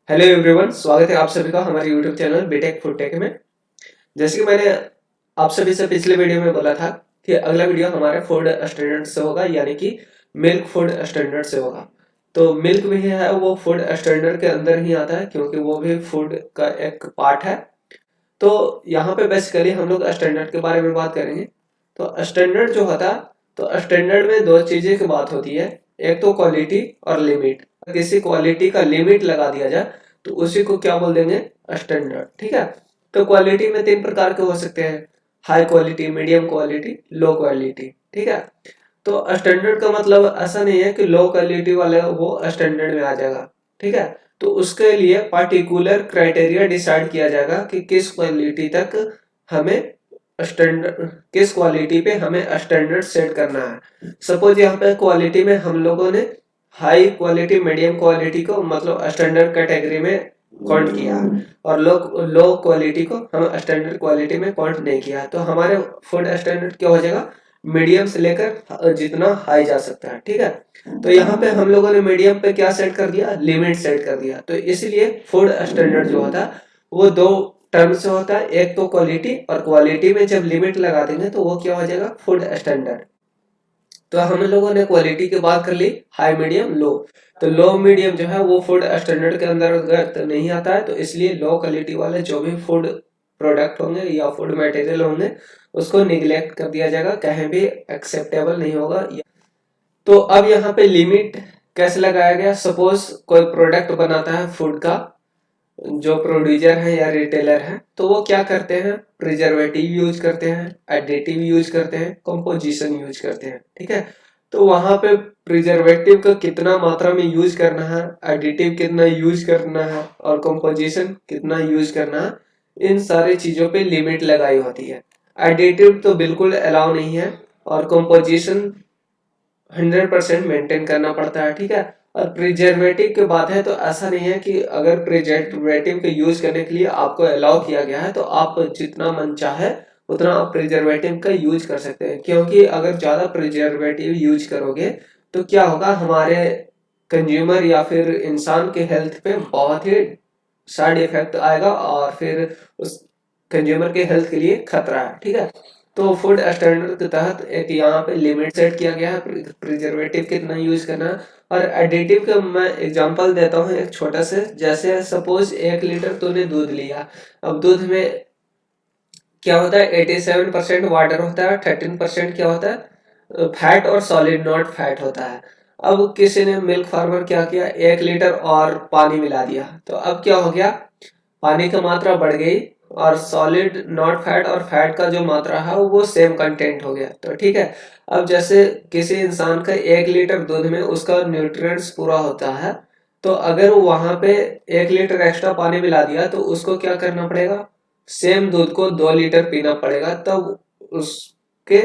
Hello everyone, स्वागत है आप सभी का हमारे YouTube channel BTech Food Tech में। जैसे कि मैंने आप सभी से पिछले वीडियो में बोला था कि अगला वीडियो हमारे फूड स्टैंडर्ड से होगा, यानी कि मिल्क फूड स्टैंडर्ड से होगा। तो मिल्क भी है वो फूड स्टैंडर्ड के अंदर ही आता है, क्योंकि वो भी फूड का एक पार्ट है। तो यहाँ पे बेसिकली हम लोग स्टैंडर्ड के बारे में बात करेंगे। तो स्टैंडर्ड जो होता है, तो स्टैंडर्ड में दो चीजें की बात होती है। एक तो क्वालिटी और लिमिट। किसी क्वालिटी का लिमिट लगा दिया जाए तो उसी को क्या बोल देंगे, स्टैंडर्ड। ठीक है। तो क्वालिटी में तीन प्रकार के हो सकते हैं: high quality, medium quality, low quality. ठीक है। तो स्टैंडर्ड का मतलब ऐसा नहीं है कि लो क्वालिटी वाले वो स्टैंडर्ड में आ जाएगा। ठीक है। तो उसके लिए पार्टिकुलर क्राइटेरिया डिसाइड किया जाएगा कि किस क्वालिटी तक हमें स्टैंडर्ड, किस क्वालिटी पे हमें स्टैंडर्ड सेट करना है। सपोज यहाँ पे क्वालिटी में हम लोगों ने हाई क्वालिटी, मीडियम क्वालिटी को मतलब स्टैंडर्ड कैटेगरी में काउंट किया, और लो लो क्वालिटी को हम स्टैंडर्ड क्वालिटी में काउंट नहीं किया, तो हमारे फूड स्टैंडर्ड क्या हो जाएगा, मीडियम से लेकर जितना हाई जा सकता है। ठीक है। तो यहाँ पे हम लोगों ने मीडियम पे क्या सेट कर दिया, लिमिट सेट कर दिया। तो इसलिए फूड स्टैंडर्ड जो होता है वो दो टर्म से होता है, एक तो क्वालिटी, और क्वालिटी में जब लिमिट लगा देंगे तो वो क्या हो जाएगा, फूड स्टैंडर्ड। तो हम लोगों ने क्वालिटी की बात कर ली, हाई, मीडियम, लो। तो लो मीडियम जो है वो फूड स्टैंडर्ड के अंतर्गत नहीं आता है, तो इसलिए लो क्वालिटी वाले जो भी फूड प्रोडक्ट होंगे या फूड मटेरियल होंगे उसको निगलेक्ट कर दिया जाएगा, कहीं भी एक्सेप्टेबल नहीं होगा। तो अब यहाँ पे लिमिट कैसे लगाया गया, सपोज कोई प्रोडक्ट बनाता है फूड का, जो प्रोड्यूसर है या रिटेलर है, तो वो क्या करते हैं, प्रिजर्वेटिव यूज करते हैं, एडिटिव यूज करते हैं, कंपोजिशन यूज करते हैं। ठीक है। तो वहां पे प्रिजर्वेटिव का कितना मात्रा में यूज करना है, एडिटिव कितना यूज करना है, और कंपोजिशन कितना यूज करना है, इन सारी चीजों पे लिमिट लगाई होती है। एडिटिव तो बिल्कुल अलाउ नहीं है, और कंपोजिशन 100% मेंटेन करना पड़ता है। ठीक है। और प्रिजर्वेटिव की बात है तो ऐसा नहीं है कि अगर प्रिजर्वेटिव के यूज करने के लिए आपको अलाउ किया गया है तो आप जितना मन चाहे उतना आप प्रिजर्वेटिव का यूज कर सकते हैं, क्योंकि अगर ज्यादा प्रिजर्वेटिव यूज करोगे तो क्या होगा, हमारे कंज्यूमर या फिर इंसान के हेल्थ पे बहुत ही साइड इफेक्ट आएगा, और फिर उस कंज्यूमर के हेल्थ के लिए खतरा है। ठीक है। तो फूड स्टैंडर्ड के तहत एक यहाँ पे लिमिट सेट किया गया है, प्रिजर्वेटिव कितना यूज करना है। और एडिटिव का मैं एग्जांपल देता हूँ एक छोटा से। जैसे सपोज 1 लीटर तूने दूध लिया, अब दूध में क्या होता है, 87% वाटर होता है, 13% क्या होता है, फैट और सॉलिड नॉट फैट होता है। अब किसी ने, मिल्क फार्मर क्या किया, 1 लीटर और पानी मिला दिया, तो अब क्या हो गया, पानी की मात्रा बढ़ गई, और सॉलिड नॉट फैट और फैट का जो मात्रा है वो सेम कंटेंट हो गया। तो ठीक है। अब जैसे किसी इंसान का 1 लीटर दूध में उसका न्यूट्रिएंट्स पूरा होता है, तो अगर वहां पे 1 लीटर एक्स्ट्रा पानी मिला दिया तो उसको क्या करना पड़ेगा, सेम दूध को 2 लीटर पीना पड़ेगा, तब उसके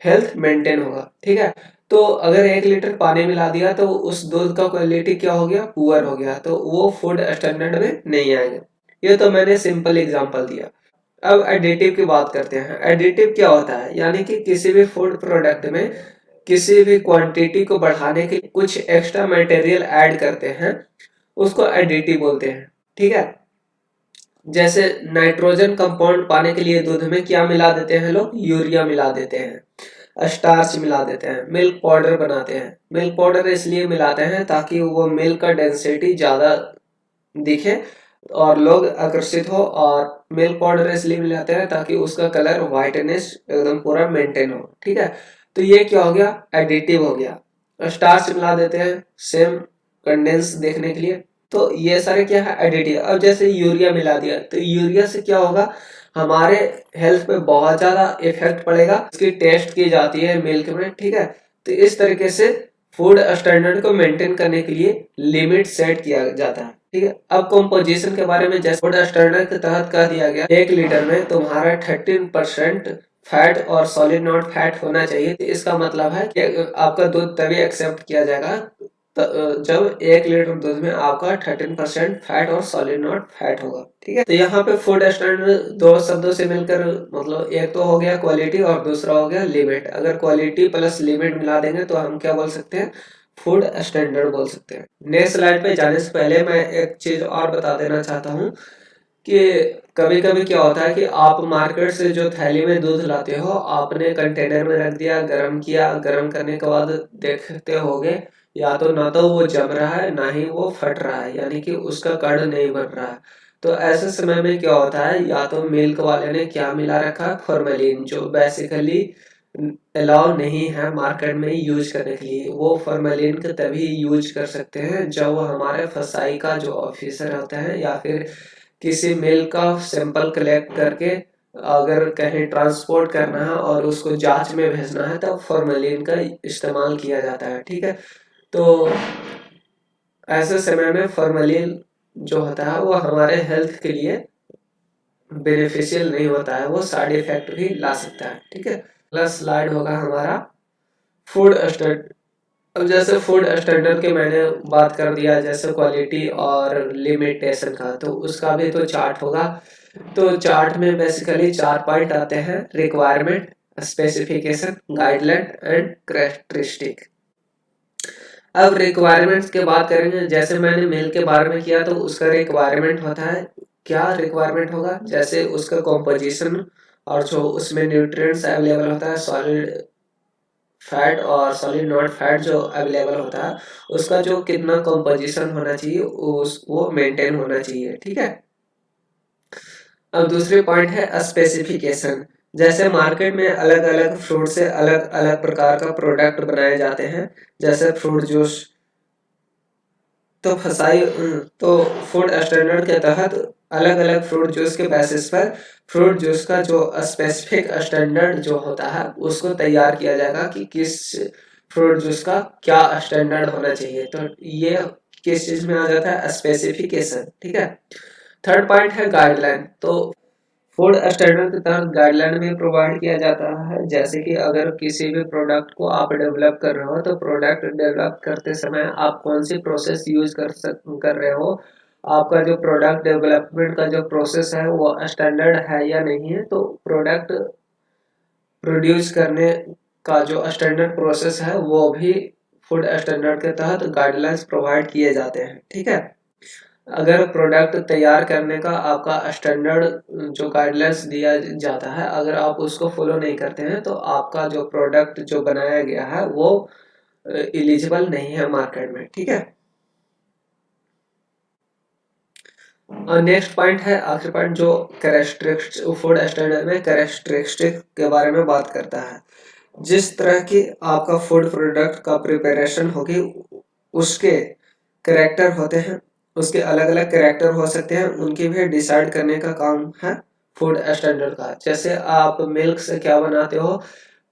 हेल्थ मेंटेन होगा। ठीक है। तो अगर 1 लीटर पानी मिला दिया तो उस दूध का क्वालिटी क्या हो गया, पुअर हो गया, तो वो फूड स्टैंडर्ड में नहीं आएगा। ये तो मैंने सिंपल एग्जांपल दिया। अब एडिटिव की बात करते हैं। एडिटिव क्या होता है, यानी कि किसी भी फूड प्रोडक्ट में किसी भी क्वांटिटी को बढ़ाने के कुछ एक्स्ट्रा मटेरियल ऐड करते हैं, उसको एडिटिव बोलते हैं। ठीक है। जैसे नाइट्रोजन कंपाउंड पाने के लिए दूध में क्या मिला देते हैं लोग, यूरिया मिला देते हैं, स्टार्च मिला देते हैं, मिल्क पाउडर बनाते हैं। मिल्क पाउडर इसलिए मिलाते हैं ताकि वो मिल्क का डेंसिटी ज्यादा दिखे और लोग आकर्षित हो, और मिल्क पाउडर इसलिए मिलाते हैं ताकि उसका कलर व्हाइटनेस एकदम पूरा मेंटेन हो। ठीक है। तो ये क्या हो गया, एडिटिव हो गया। स्टार्च मिला देते हैं सेम कंडेंस देखने के लिए, तो ये सारे क्या है, एडिटिव। अब जैसे यूरिया मिला दिया, तो यूरिया से क्या होगा, हमारे हेल्थ पे बहुत ज्यादा इफेक्ट पड़ेगा। इसकी टेस्ट की जाती है मिल्क में। ठीक है। तो इस तरीके से फूड स्टैंडर्ड को मेंटेन करने के लिए लिमिट सेट किया जाता है। ठीक है। अब कंपोजिशन के बारे में, जैसे फूड स्टैंडर्ड के तहत कह दिया गया 1 लीटर में तुम्हारा 13% फैट और सॉलिड नॉट फैट होना चाहिए। तो इसका मतलब है कि आपका दूध तभी एक्सेप्ट किया जाएगा जब 1 लीटर दूध में आपका 13% फैट और सॉलिड नॉट फैट होगा। ठीक है। तो यहाँ पे फूड स्टैंडर्ड दो शब्दों से मिलकर, मतलब एक तो हो गया क्वालिटी और दूसरा हो गया लिमिट। अगर क्वालिटी प्लस लिमिट मिला देंगे तो हम क्या बोल सकते हैं, फूड स्टैंडर्ड बोल सकते हैं। नेक्स्ट स्लाइड पे जाने से पहले मैं एक चीज और बता देना चाहता हूँ कि कभी कभी क्या होता है कि आप मार्केट से जो थैली में दूध लाते हो, आपने कंटेनर में रख दिया, गर्म किया, गर्म करने के बाद देखते होगे या तो ना तो वो जम रहा है ना ही वो फट रहा है, यानी कि उसका कड़ नहीं बन रहा है। तो ऐसे समय में क्या होता है, या तो मिल्क वाले ने क्या मिला रखा है, फॉर्मेलिन, जो बेसिकली अलाउ नहीं है मार्केट में यूज करने के लिए। वो फॉर्मेलिन को तभी यूज कर सकते हैं जब वो हमारे फसाई का जो ऑफिसर होता है या फिर किसी मेल का सैंपल कलेक्ट करके अगर कहीं ट्रांसपोर्ट करना है और उसको जांच में भेजना है, तब फॉर्मेलिन का इस्तेमाल किया जाता है। ठीक है, तो ऐसे समय में फॉर्मेलिन जो होता है वो हमारे हेल्थ के लिए बेनिफिशियल नहीं होता है, वो साइड इफेक्ट भी ला सकता है। ठीक है, अगला स्लाइड होगा हमारा फूड स्टैंडर्ड। अब जैसे फूड स्टैंडर्ड के मैंने बात कर दिया, जैसे क्वालिटी और लिमिटेशन का, तो उसका भी तो चार्ट होगा। तो चार्ट में बेसिकली 4 पॉइंट आते हैं: requirement, specification, guideline and characteristic. अब रिक्वायरमेंट्स की बात करेंगे, जैसे मैंने मेल के बारे में किया, तो उसका रिक्वायरमेंट होता है, क्या रिक्वायरमेंट होगा, जैसे उसका कॉम्पोजिशन और जो उसमें न्यूट्रिएंट्स अवेलेबल होता है, सॉलिड फैट और सॉलिड नॉट फैट जो अवेलेबल होता है, उसका जो कितना कंपोजिशन होना चाहिए उस वो मेंटेन होना चाहिए। ठीक है, अब दूसरी पॉइंट है स्पेसिफिकेशन। जैसे मार्केट में अलग अलग फ्रूट से अलग अलग प्रकार का प्रोडक्ट बनाए जाते हैं, जैसे फ्रूट जूस। तो फसाई तो फूड स्टैंडर्ड के तहत अलग अलग फ्रूट जूस के बेसिस पर फ्रूट जूस का जो स्पेसिफिक स्टैंडर्ड जो होता है उसको तैयार किया जाएगा कि किस फ्रूट जूस का क्या स्टैंडर्ड होना चाहिए। तो ये किस चीज में आ जाता है, स्पेसिफिकेशन। ठीक है, थर्ड पॉइंट है गाइडलाइन। तो फूड स्टैंडर्ड के तहत गाइडलाइन भी प्रोवाइड किया जाता है, जैसे कि अगर किसी भी प्रोडक्ट को आप डेवलप कर रहे हो, तो प्रोडक्ट डेवलप करते समय आप कौन सी प्रोसेस यूज कर रहे हो, आपका जो प्रोडक्ट डेवलपमेंट का जो प्रोसेस है वो स्टैंडर्ड है या नहीं है। तो प्रोडक्ट प्रोड्यूस करने का जो स्टैंडर्ड प्रोसेस है वो भी फूड स्टैंडर्ड के तहत गाइडलाइंस प्रोवाइड किए जाते हैं। ठीक है, अगर प्रोडक्ट तैयार करने का आपका स्टैंडर्ड जो गाइडलाइंस दिया जाता है, अगर आप उसको फॉलो नहीं करते हैं, तो आपका जो प्रोडक्ट जो बनाया गया है वो एलिजिबल नहीं है मार्केट में। ठीक है, और नेक्स्ट पॉइंट है, आखिरी पॉइंट, जो कैरेक्टरिस्टिक फूड स्टैंडर्ड में कैरेक्टरिस्टिक के बारे में बात करता है। जिस तरह की आपका फूड प्रोडक्ट का प्रिपरेशन होगी, उसके कैरेक्टर होते हैं, उसके अलग अलग कैरेक्टर हो सकते हैं, उनकी भी डिसाइड करने का काम है फूड स्टैंडर्ड का। जैसे आप मिल्क से क्या बनाते हो,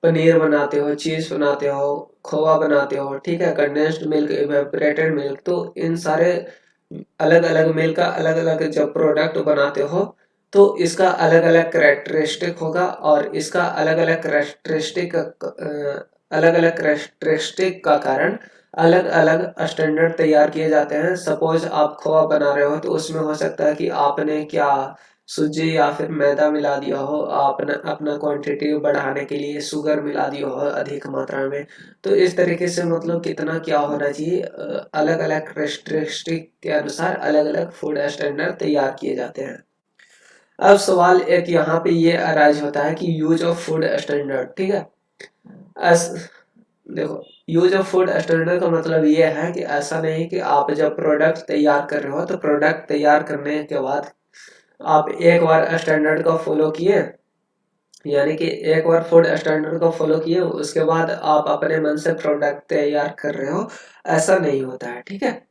पनीर बनाते हो, चीज बनाते हो, खोआ बनाते हो। ठीक है, कंडेंस्ड मिल्क, इवेपोरेटेड मिल्क, तो इन सारे अलग अलग मिल्क का अलग अलग जब प्रोडक्ट बनाते हो, तो इसका अलग अलग करेक्टरिस्टिक होगा और इसका अलग अलग करेक्टरिस्टिक का कारण अलग अलग स्टैंडर्ड तैयार किए जाते हैं। सपोज आप खोआ बना रहे हो, तो उसमें हो सकता है कि आपने क्या सूजी या फिर मैदा मिला दिया हो, आपने अपना क्वांटिटी बढ़ाने के लिए शुगर मिला दिया हो अधिक मात्रा में। तो इस तरीके से मतलब कितना क्या होना चाहिए, अलग अलग करेक्टरिस्टिक के अनुसार अलग अलग फूड स्टैंडर्ड तैयार किए जाते हैं। अब सवाल एक यहाँ पे ये अराइज होता है कि यूज ऑफ फूड स्टैंडर्ड। ठीक है, अस देखो, यूज ऑफ फूड स्टैंडर्ड का मतलब ये है कि ऐसा नहीं कि आप जब प्रोडक्ट तैयार कर रहे हो, तो प्रोडक्ट तैयार करने के बाद आप एक बार स्टैंडर्ड को फॉलो किए, यानी कि एक बार फूड स्टैंडर्ड को फॉलो किए उसके बाद आप अपने मन से प्रोडक्ट तैयार कर रहे हो, ऐसा नहीं होता है। ठीक है,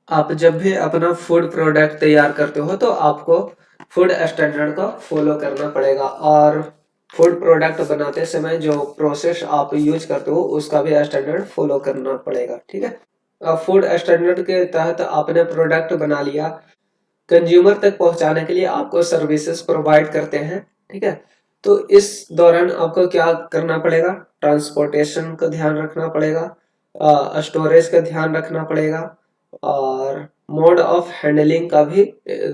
आप जब भी अपना फूड प्रोडक्ट तैयार करते हो, तो आपको फूड स्टैंडर्ड को फॉलो करना पड़ेगा, और फूड प्रोडक्ट बनाते समय जो प्रोसेस आप यूज करते हो उसका भी स्टैंडर्ड फॉलो करना पड़ेगा। ठीक है, अब फूड स्टैंडर्ड के तहत आपने प्रोडक्ट बना लिया, कंज्यूमर तक पहुंचाने के लिए आपको सर्विसेज प्रोवाइड करते हैं। ठीक है, तो इस दौरान आपको क्या करना पड़ेगा, ट्रांसपोर्टेशन का ध्यान रखना पड़ेगा, स्टोरेज का ध्यान रखना पड़ेगा, और मोड ऑफ हैंडलिंग का भी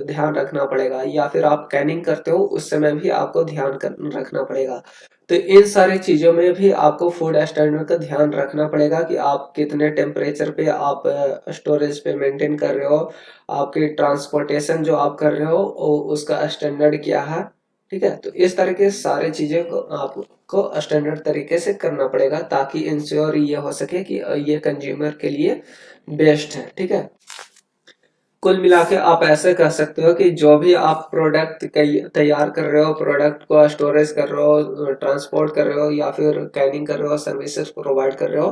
ध्यान रखना पड़ेगा, या फिर आप कैनिंग करते हो उस समय भी आपको ध्यान रखना पड़ेगा। तो इन सारी चीज़ों में भी आपको फूड स्टैंडर्ड का ध्यान रखना पड़ेगा कि आप कितने टेम्परेचर पे आप स्टोरेज पे मेंटेन कर रहे हो, आपकी ट्रांसपोर्टेशन जो आप कर रहे हो उसका स्टैंडर्ड क्या है, ठीक है। तो इस तरह के सारे चीज़ें को आपको स्टैंडर्ड तरीके से करना पड़ेगा ताकि इंश्योर ये हो सके कि ये कंज्यूमर के लिए बेस्ट है, ठीक है। कुल मिला के आप ऐसे कह सकते हो कि जो भी आप प्रोडक्ट तैयार कर रहे हो, प्रोडक्ट को स्टोरेज कर रहे हो, ट्रांसपोर्ट कर रहे हो या फिर कैनिंग कर रहे हो, सर्विसेज प्रोवाइड कर रहे हो,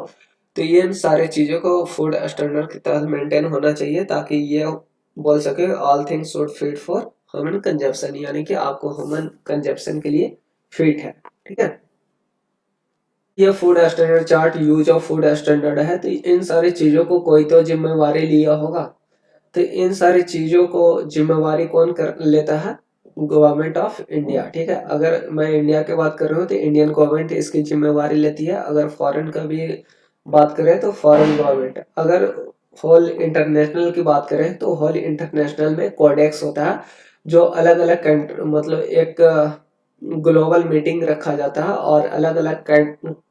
तो ये इन सारी चीज़ों को फूड स्टैंडर्ड के तहत मेंटेन होना चाहिए ताकि ये बोल सके all things should fit for human consumption, यानी कि आपको ह्यूमन कंजप्शन के लिए फिट है, ठीक है। ये food standard chart use of food standard है, तो इन सारी चीज़ों को कोई तो जिम्मेवारी लिया होगा। तो इन सारी चीज़ों को जिम्मेवारी कौन कर लेता है? गवर्नमेंट ऑफ इंडिया, ठीक है। अगर मैं इंडिया की बात कर रहा हूँ तो इंडियन गवर्नमेंट इसकी जिम्मेवारी लेती है। अगर फॉरेन का भी बात करें तो फॉरेन गवर्नमेंट। अगर होल इंटरनेशनल की बात करें तो होल इंटरनेशनल में कोडेक्स होता है, जो अलग अलग कंट्री मतलब एक ग्लोबल मीटिंग रखा जाता है और अलग अलग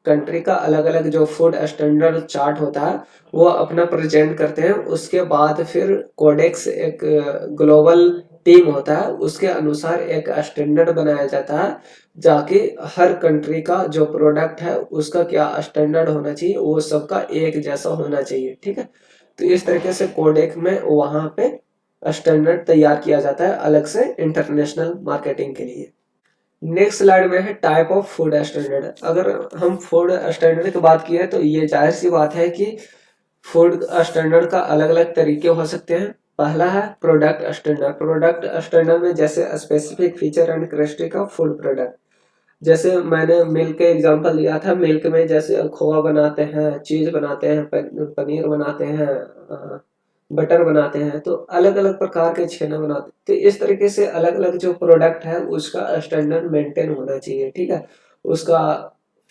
कंट्री का अलग अलग जो फूड स्टैंडर्ड चार्ट होता है वो अपना प्रेजेंट करते हैं। उसके बाद फिर कोडेक्स एक ग्लोबल टीम होता है, उसके अनुसार एक स्टैंडर्ड बनाया जाता है जाके हर कंट्री का जो प्रोडक्ट है उसका क्या स्टैंडर्ड होना चाहिए, वो सबका एक जैसा होना चाहिए, ठीक है। तो इस तरीके से कोडेक्स में वहां पे स्टैंडर्ड तैयार किया जाता है अलग से इंटरनेशनल मार्केटिंग के लिए। नेक्स्ट स्लाइड में है टाइप ऑफ फूड स्टैंडर्ड। अगर हम फूड स्टैंडर्ड की बात की है तो ये जाहिर सी बात है कि फूड स्टैंडर्ड का अलग अलग तरीके हो सकते हैं। पहला है प्रोडक्ट स्टैंडर्ड। प्रोडक्ट स्टैंडर्ड में जैसे specific feature and characteristic of food product, जैसे मैंने मिल्क का एग्जांपल लिया था। मिल्क में जैसे खोआ बनाते हैं, चीज बनाते हैं, पनीर बनाते हैं, बटर बनाते हैं, तो अलग अलग प्रकार के छेना बनाते हैं। तो इस तरीके से अलग अलग जो प्रोडक्ट है उसका स्टैंडर्ड मेंटेन होना चाहिए, ठीक है। उसका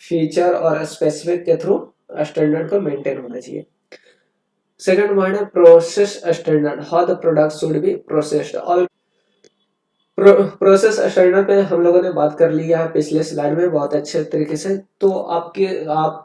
फीचर और स्पेसिफिक के थ्रू स्टैंडर्ड को मेंटेन होना चाहिए। सेकंड वर्ड है process standard, how the product should be processed. All process standard पे हम लोगों ने बात कर लिया है पिछले स्लाइड में बहुत अच्छे तरीके से। तो आप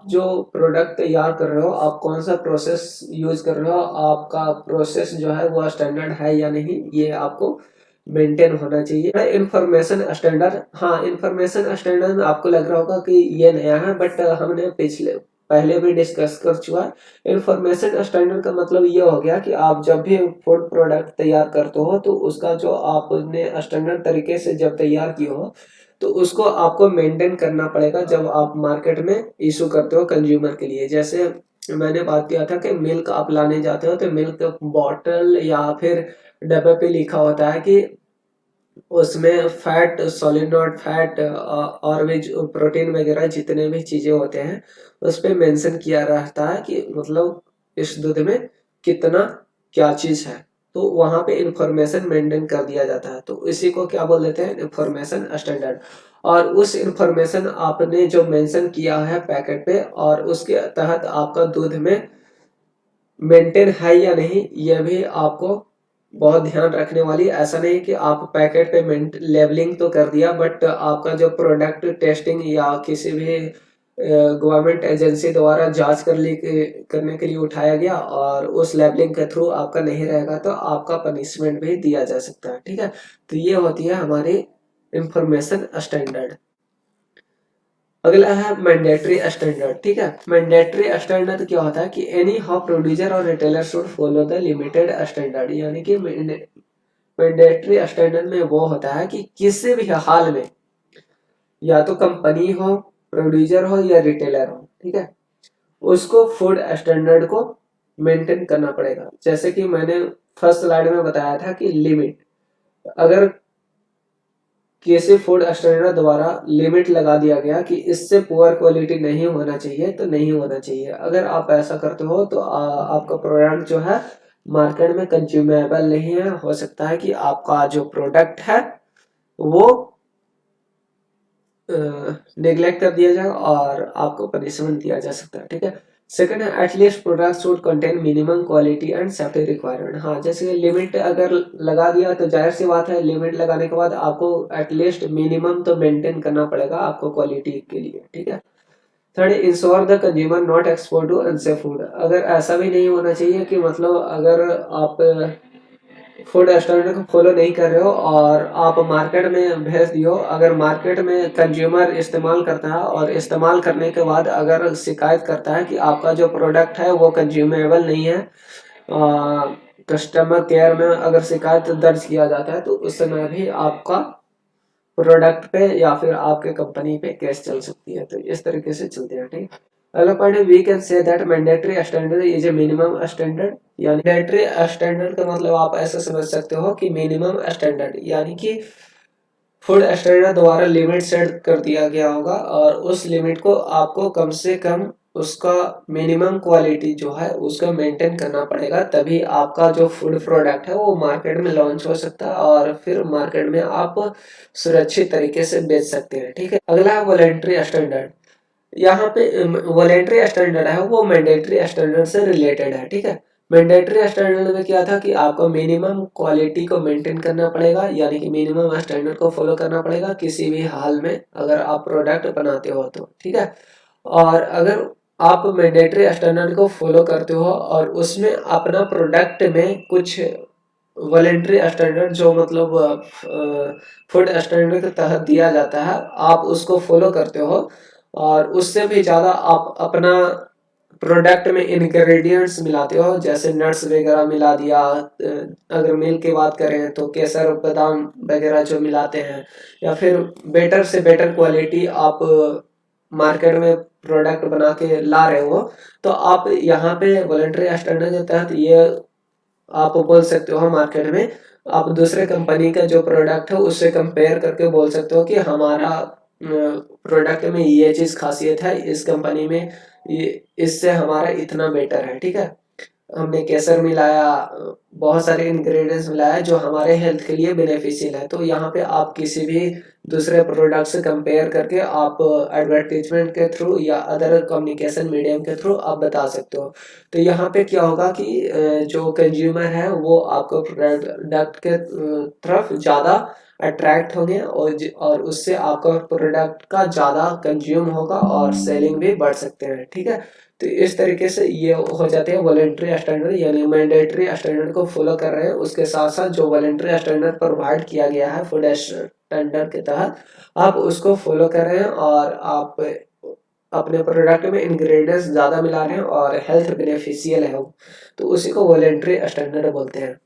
जो प्रोडक्ट तैयार कर रहे हो, आप कौन सा प्रोसेस यूज कर रहे हो, आपका प्रोसेस जो है वो स्टैंडर्ड है या नहीं, ये आपको मेंटेन होना चाहिए। इंफॉर्मेशन स्टैंडर्ड, हाँ इंफॉर्मेशन स्टैंडर्ड में आपको लग रहा होगा कि ये नया है, बट हमने पिछले पहले भी डिस्कस कर चुका है। इंफॉर्मेशन स्टैंडर्ड का मतलब ये हो गया कि आप जब भी फूड प्रोडक्ट तैयार करते हो तो उसका जो आपने स्टैंडर्ड तरीके से जब तैयार किए हो तो उसको आपको मेंटेन करना पड़ेगा जब आप मार्केट में इशू करते हो कंज्यूमर के लिए। जैसे मैंने बात किया था कि मिल्क आप लाने जाते हो तो मिल्क बॉटल या फिर डब्बे पे लिखा होता है कि उसमें फैट, सॉलिड फैट और भी प्रोटीन वगैरह जितने भी चीजें होते हैं उस पे मेंशन किया रहता है कि मतलब इस दूध में कितना क्या चीज है। तो वहां पे इंफॉर्मेशन मेंटेन कर दिया जाता है, तो इसी को क्या बोल देते हैं? Information standard. और उस इंफॉर्मेशन आपने जो मेंशन किया है पैकेट पे और उसके तहत आपका दूध में मेंटेन है या नहीं, यह भी आपको बहुत ध्यान रखने वाली। ऐसा नहीं कि आप पैकेट पे लेबलिंग तो कर दिया बट आपका जो प्रोडक्ट टेस्टिंग या किसी भी गवर्नमेंट एजेंसी द्वारा जांच करने के लिए उठाया गया और उस लेबलिंग के थ्रू आपका नहीं रहेगा तो आपका पनिशमेंट भी दिया जा सकता है, ठीक है। तो ये होती है हमारी इंफॉर्मेशन स्टैंडर्ड। अगला है मैंडेटरी स्टैंडर्ड, ठीक है। मैंडेटरी स्टैंडर्ड क्या होता है कि एनी हाउ प्रोड्यूसर और retailer should follow the limited standard, यानी कि मैंडेटरी स्टैंडर्ड में वो होता है कि किसी भी हाल में या तो कंपनी हो, प्रोड्यूसर हो या रिटेलर हो, ठीक है, उसको फूड स्टैंडर्ड को मेंटेन करना पड़ेगा। जैसे कि मैंने फर्स्ट स्लाइड में बताया था कि लिमिट, अगर किसी फूड स्टैंडर्ड द्वारा लिमिट लगा दिया गया कि इससे पुअर क्वालिटी नहीं होना चाहिए तो नहीं होना चाहिए। अगर आप ऐसा करते हो तो आपका प्रोडक्ट जो है मार्केट में कंज्यूमेबल नहीं है। हो सकता है कि आपका जो प्रोडक्ट है वो नेग्लेक्ट कर दिया जाए और आपको पनिशमेंट दिया जा सकता है, ठीक है। सेकंड है at least product should contain minimum quality and safety requirement. हाँ, जैसे लिमिट अगर लगा दिया तो जाहिर सी बात है लिमिट लगाने के बाद आपको एटलीस्ट मिनिमम तो मेंटेन करना पड़ेगा आपको क्वालिटी के लिए, ठीक है। Third, ensure the consumer not export to unsafe food. अगर ऐसा भी नहीं होना चाहिए कि मतलब अगर आप फूड स्टैंडर्ड को फॉलो नहीं कर रहे हो और आप मार्केट में भेज दियो, अगर मार्केट में कंज्यूमर इस्तेमाल करता है और इस्तेमाल करने के बाद अगर शिकायत करता है कि आपका जो प्रोडक्ट है वो कंज्यूमेबल नहीं है, कस्टमर केयर में अगर शिकायत दर्ज किया जाता है तो उस समय भी आपका प्रोडक्ट पे या फिर आपके कंपनी पे केस चल सकती है। तो इस तरीके से चलते हैं, ठीक। अगला पॉइंट है we can say that mandatory standard is a minimum standard. यानी मैंडेटरी स्टैंडर्ड का मतलब आप ऐसा समझ सकते हो कि मिनिमम स्टैंडर्ड यानी कि फूड स्टैंडर्ड द्वारा लिमिट सेट कर दिया गया होगा और उस लिमिट को आपको कम से कम उसका मिनिमम क्वालिटी जो है उसका मेंटेन करना पड़ेगा, तभी आपका जो फूड प्रोडक्ट है वो मार्केट में लॉन्च हो सकता है और फिर मार्केट में आप सुरक्षित तरीके से बेच सकते हैं, ठीक है। अगला है वॉलेंट्री स्टैंडर्ड। यहाँ पे वॉलेंट्री स्टैंडर्ड है वो मैंडेटरी स्टैंडर्ड से रिलेटेड है, ठीक है। मैंडेटरी स्टैंडर्ड में क्या था कि आपको मिनिमम क्वालिटी को मेंटेन करना पड़ेगा, यानी कि मिनिमम स्टैंडर्ड को फॉलो करना पड़ेगा किसी भी हाल में अगर आप प्रोडक्ट बनाते हो तो, ठीक है। और अगर आप मैंडेटरी स्टैंडर्ड को फॉलो करते हो और उसमें अपना प्रोडक्ट में कुछ वॉलेंट्री स्टैंडर्ड जो मतलब फूड स्टैंडर्ड के तहत दिया जाता है आप उसको फॉलो करते हो और उससे भी ज़्यादा आप अपना प्रोडक्ट में इंग्रेडिएंट्स मिलाते हो, जैसे नट्स वगैरह मिला दिया, अगर मिल्क की बात करें तो केसर बादाम वगैरह जो मिलाते हैं, या फिर बेटर से बेटर क्वालिटी आप मार्केट में प्रोडक्ट बना के ला रहे हो, तो आप यहाँ पे वॉलंटरी स्टैंडर्ड के तहत ये आप बोल सकते हो मार्केट में आप दूसरे कंपनी का जो प्रोडक्ट है उससे कंपेयर करके बोल सकते हो कि हमारा प्रोडक्ट में ये चीज खासियत है, इस कंपनी में इससे हमारा इतना बेटर है, ठीक है। हमने केसर मिलाया, बहुत सारे इंग्रेडिएंट्स मिलाया जो हमारे हेल्थ के लिए बेनिफिशियल है। तो यहाँ पे आप किसी भी दूसरे प्रोडक्ट से कंपेयर करके आप एडवर्टीजमेंट के थ्रू या अदर कम्युनिकेशन मीडियम के थ्रू आप बता सकते हो। तो यहाँ पे क्या होगा कि जो कंज्यूमर है वो आपको प्रोडक्ट के तरफ ज़्यादा अट्रैक्ट होंगे और उससे आपका प्रोडक्ट का ज़्यादा कंज्यूम होगा और सेलिंग भी बढ़ सकते हैं, ठीक है। तो इस तरीके से ये हो जाते हैं वॉलेंट्री स्टैंडर्ड, यानी मैंडेटरी स्टैंडर्ड को फॉलो कर रहे हैं, उसके साथ साथ जो वॉलेंट्री स्टैंडर्ड प्रोवाइड किया गया है फूड स्टैंडर्ड के तहत आप उसको फॉलो कर रहे हैं और आप अपने प्रोडक्ट में इंग्रेडिएंट्स ज़्यादा मिला रहे हैं और हेल्थ बेनिफिशियल है वो, तो उसी को वॉलेंट्री स्टैंडर्ड बोलते हैं।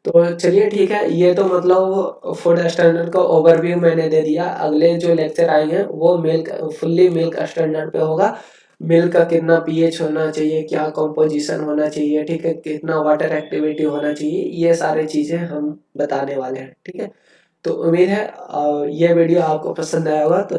तो चलिए ठीक है, ये तो मतलब फूड स्टैंडर्ड का ओवरव्यू मैंने दे दिया। अगले जो लेक्चर आएंगे वो मिल्क फुल्ली मिल्क स्टैंडर्ड पे होगा। मिल्क का कितना पीएच होना चाहिए, क्या कंपोजिशन होना चाहिए, ठीक है, कितना वाटर एक्टिविटी होना चाहिए, ये सारी चीजें हम बताने वाले हैं, ठीक है। तो उम्मीद है ये वीडियो आपको पसंद आया होगा। तो